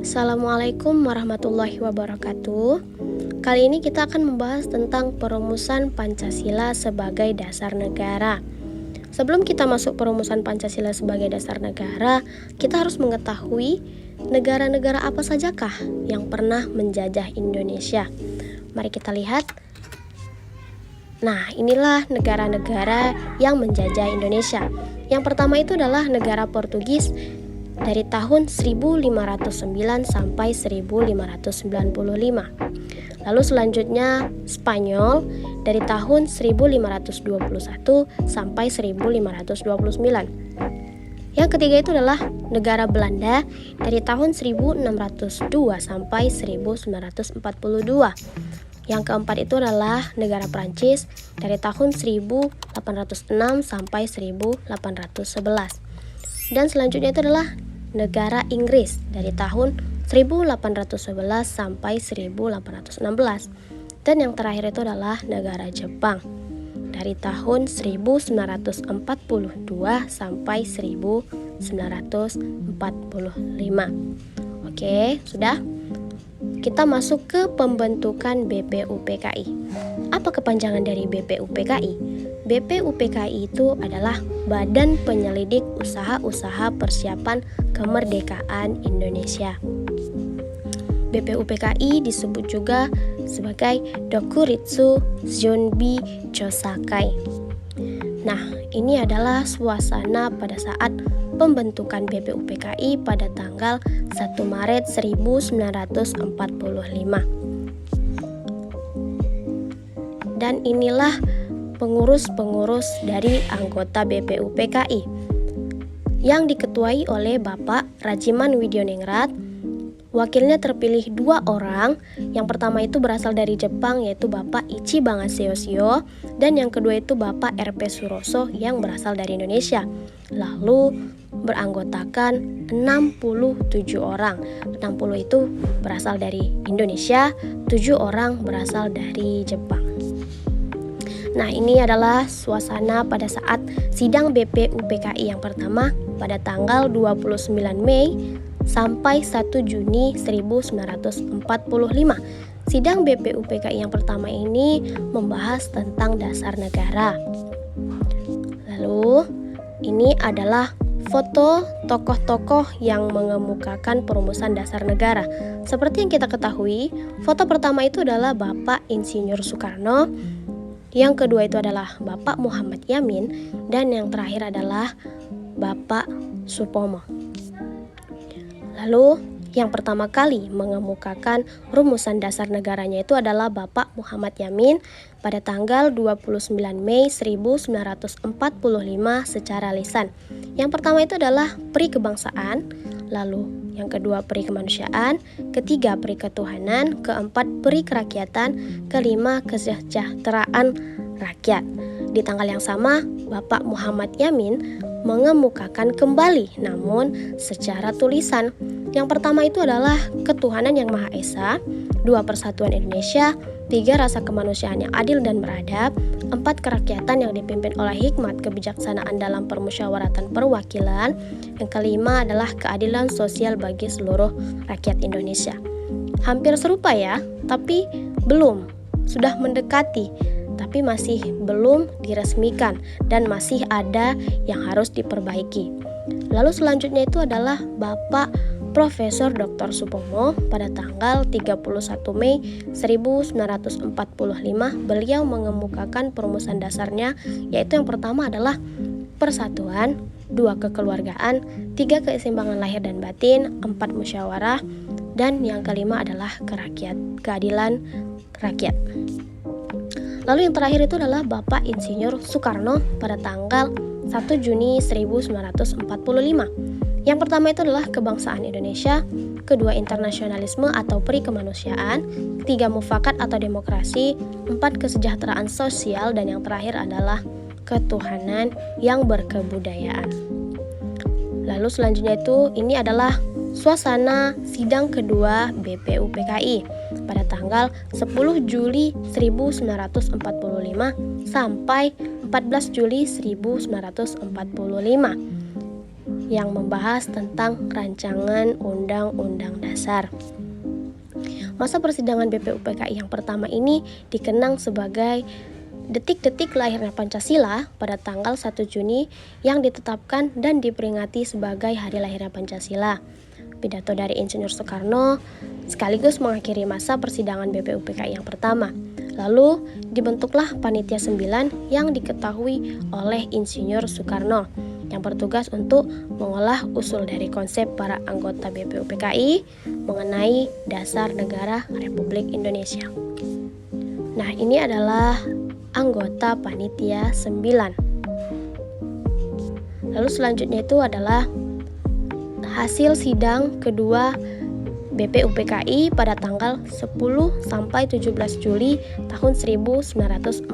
Assalamualaikum warahmatullahi wabarakatuh. Kali ini kita akan membahas tentang perumusan Pancasila sebagai dasar negara. Sebelum kita masuk perumusan Pancasila sebagai dasar negara, kita harus mengetahui negara-negara apa sajakah yang pernah menjajah Indonesia. Mari kita lihat. Nah, inilah negara-negara yang menjajah Indonesia. Yang pertama itu adalah negara Portugis dari tahun 1509 sampai 1595. Lalu selanjutnya Spanyol dari tahun 1521 sampai 1529. Yang ketiga itu adalah negara Belanda dari tahun 1602 sampai 1942. Yang keempat itu adalah negara Prancis dari tahun 1806 sampai 1811. Dan selanjutnya itu adalah negara Inggris dari tahun 1811 sampai 1816. Dan yang terakhir itu adalah negara Jepang dari tahun 1942 sampai 1945. Oke, sudah? Kita masuk ke pembentukan BPUPKI. Apa kepanjangan dari BPUPKI? BPUPKI itu adalah Badan Penyelidik Usaha-Usaha Persiapan Kemerdekaan Indonesia. BPUPKI disebut juga sebagai Dokuritsu Shunbi Chosakai. Nah, ini adalah suasana pada saat pembentukan BPUPKI pada tanggal 1 Maret 1945. Dan inilah pengurus-pengurus dari anggota BPUPKI yang diketuai oleh Bapak Rajiman Widioningrat. Wakilnya terpilih 2 orang. Yang pertama itu berasal dari Jepang, yaitu Bapak Ichi Bangaseyoshio, dan yang kedua itu Bapak R.P. Suroso yang berasal dari Indonesia. Lalu beranggotakan 67 orang. 60 itu berasal dari Indonesia, 7 orang berasal dari Jepang. Nah, ini adalah suasana pada saat sidang BPUPKI yang pertama pada tanggal 29 Mei sampai 1 Juni 1945. Sidang BPUPKI yang pertama ini membahas tentang dasar negara. Lalu, ini adalah foto tokoh-tokoh yang mengemukakan perumusan dasar negara. Seperti yang kita ketahui, foto pertama itu adalah Bapak Insinyur Soekarno, yang kedua itu adalah Bapak Muhammad Yamin, dan yang terakhir adalah Bapak Supomo. Lalu, yang pertama kali mengemukakan rumusan dasar negaranya itu adalah Bapak Muhammad Yamin pada tanggal 29 Mei 1945 secara lisan. Yang pertama itu adalah peri kebangsaan, lalu yang kedua peri kemanusiaan, ketiga peri ketuhanan, keempat peri kerakyatan, kelima kesejahteraan rakyat. Di tanggal yang sama, Bapak Muhammad Yamin mengemukakan kembali namun secara tulisan. Yang pertama itu adalah ketuhanan yang Maha Esa, 2 persatuan Indonesia, 3 rasa kemanusiaan yang adil dan beradab, 4 kerakyatan yang dipimpin oleh hikmat kebijaksanaan dalam permusyawaratan perwakilan, yang kelima adalah keadilan sosial bagi seluruh rakyat Indonesia. Hampir serupa ya, tapi belum, sudah mendekati, tapi masih belum diresmikan dan masih ada yang harus diperbaiki. Lalu selanjutnya itu adalah Bapak Profesor Dr. Supomo pada tanggal 31 Mei 1945 beliau mengemukakan perumusan dasarnya, yaitu yang pertama adalah persatuan, 2 kekeluargaan, 3 keseimbangan lahir dan batin, 4 musyawarah, dan yang kelima adalah keadilan rakyat. Lalu yang terakhir itu adalah Bapak Insinyur Soekarno pada tanggal 1 Juni 1945. Yang pertama itu adalah kebangsaan Indonesia, kedua internasionalisme atau peri kemanusiaan, ketiga mufakat atau demokrasi, 4 kesejahteraan sosial, dan yang terakhir adalah ketuhanan yang berkebudayaan. Lalu selanjutnya itu ini adalah suasana sidang kedua BPUPKI pada tanggal 10 Juli 1945 sampai 14 Juli 1945. yang membahas tentang rancangan Undang-Undang Dasar. Masa persidangan BPUPKI yang pertama ini dikenang sebagai detik-detik lahirnya Pancasila pada tanggal 1 Juni yang ditetapkan dan diperingati sebagai hari lahirnya Pancasila. Pidato dari Insinyur Soekarno sekaligus mengakhiri masa persidangan BPUPKI yang pertama. Lalu dibentuklah Panitia 9 yang diketahui oleh Insinyur Soekarno yang bertugas untuk mengolah usul dari konsep para anggota BPUPKI mengenai dasar negara Republik Indonesia. Nah, ini adalah anggota Panitia 9. Lalu selanjutnya itu adalah hasil sidang kedua BPUPKI pada tanggal 10 sampai 17 Juli tahun 1945.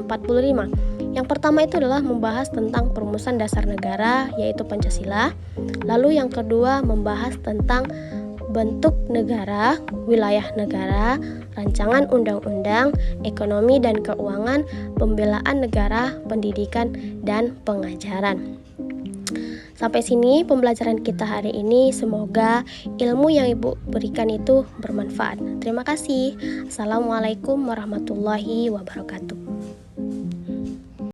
Yang pertama itu adalah membahas tentang perumusan dasar negara yaitu Pancasila. Lalu yang kedua membahas tentang bentuk negara, wilayah negara, rancangan undang-undang, ekonomi dan keuangan, pembelaan negara, pendidikan, dan pengajaran. Sampai sini pembelajaran kita hari ini. Semoga ilmu yang Ibu berikan itu bermanfaat. Terima kasih. Assalamualaikum warahmatullahi wabarakatuh.